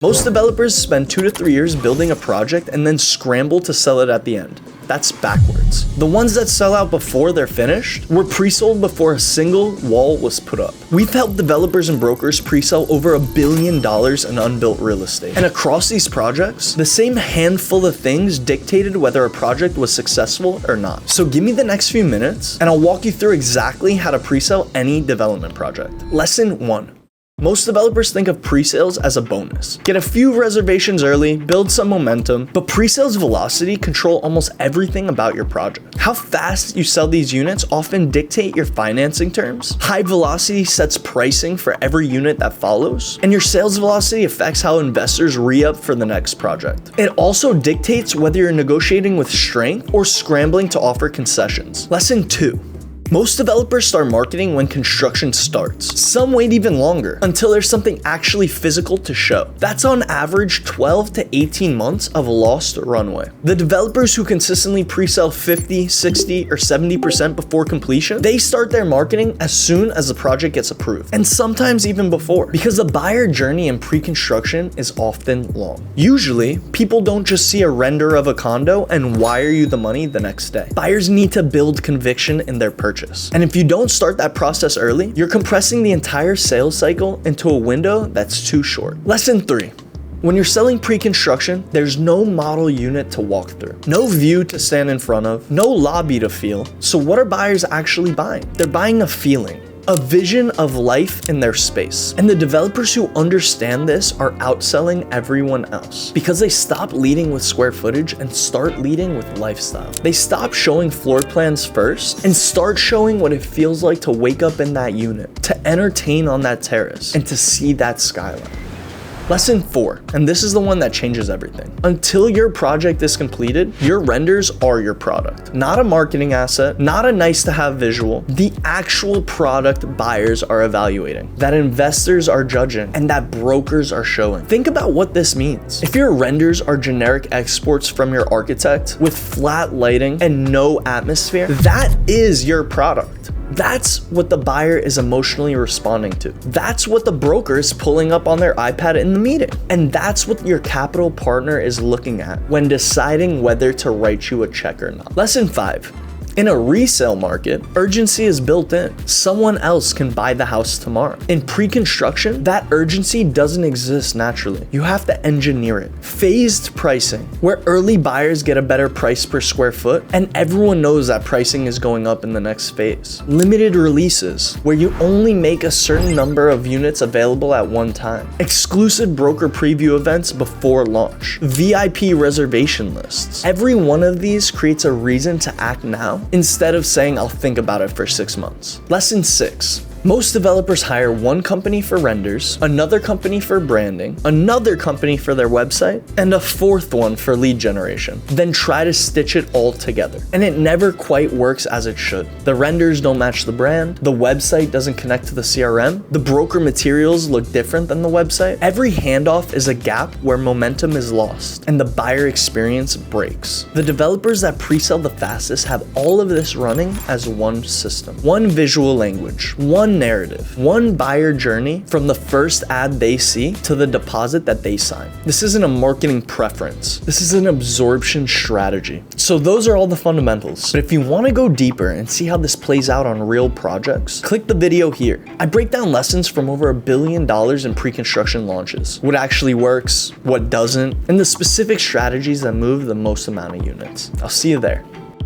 Most developers spend 2 to 3 years building a project and then scramble to sell it at the end. That's backwards. The ones that sell out before they're finished were pre-sold before a single wall was put up. We've helped developers and brokers pre-sell over $1 billion in unbuilt real estate. And across these projects, the same handful of things dictated whether a project was successful or not. So give me the next few minutes and I'll walk you through exactly how to pre-sell any development project. Lesson 1. Most developers think of pre-sales as a bonus. Get a few reservations early, build some momentum, but pre-sales velocity control almost everything about your project. How fast you sell these units often dictate your financing terms. High velocity sets pricing for every unit that follows, and your sales velocity affects how investors re-up for the next project. It also dictates whether you're negotiating with strength or scrambling to offer concessions. Lesson 2. Most developers start marketing when construction starts. Some wait even longer, until there's something actually physical to show. That's on average 12 to 18 months of lost runway. The developers who consistently pre-sell 50, 60, or 70% before completion, they start their marketing as soon as the project gets approved, and sometimes even before, because the buyer journey in pre-construction is often long. Usually, people don't just see a render of a condo and wire you the money the next day. Buyers need to build conviction in their purchase. And if you don't start that process early, you're compressing the entire sales cycle into a window that's too short. Lesson 3. When you're selling pre-construction, there's no model unit to walk through, no view to stand in front of, no lobby to feel. So what are buyers actually buying? They're buying a feeling, a vision of life in their space. And the developers who understand this are outselling everyone else because they stop leading with square footage and start leading with lifestyle. They stop showing floor plans first and start showing what it feels like to wake up in that unit, to entertain on that terrace, and to see that skyline. Lesson 4, and this is the one that changes everything. Until your project is completed, your renders are your product. Not a marketing asset, not a nice to have visual, the actual product buyers are evaluating, that investors are judging, and that brokers are showing. Think about what this means. If your renders are generic exports from your architect with flat lighting and no atmosphere, that is your product. That's what the buyer is emotionally responding to. That's what the broker is pulling up on their iPad in the meeting. And that's what your capital partner is looking at when deciding whether to write you a check or not. Lesson 5. In a resale market, urgency is built in. Someone else can buy the house tomorrow. In pre-construction, that urgency doesn't exist naturally. You have to engineer it. Phased pricing, where early buyers get a better price per square foot, and everyone knows that pricing is going up in the next phase. Limited releases, where you only make a certain number of units available at one time. Exclusive broker preview events before launch. VIP reservation lists. Every one of these creates a reason to act now, instead of saying I'll think about it for 6 months. Lesson 6. Most developers hire one company for renders, another company for branding, another company for their website, and a fourth one for lead generation. Then try to stitch it all together. And it never quite works as it should. The renders don't match the brand, the website doesn't connect to the CRM, the broker materials look different than the website. Every handoff is a gap where momentum is lost, and the buyer experience breaks. The developers that pre-sell the fastest have all of this running as one system, one visual language, one narrative, one buyer journey from the first ad they see to the deposit that they sign. This isn't a marketing preference. This is an absorption strategy. So those are all the fundamentals. But if you want to go deeper and see how this plays out on real projects, click the video here. I break down lessons from over $1 billion in pre-construction launches, what actually works, what doesn't, and the specific strategies that move the most amount of units. I'll see you there.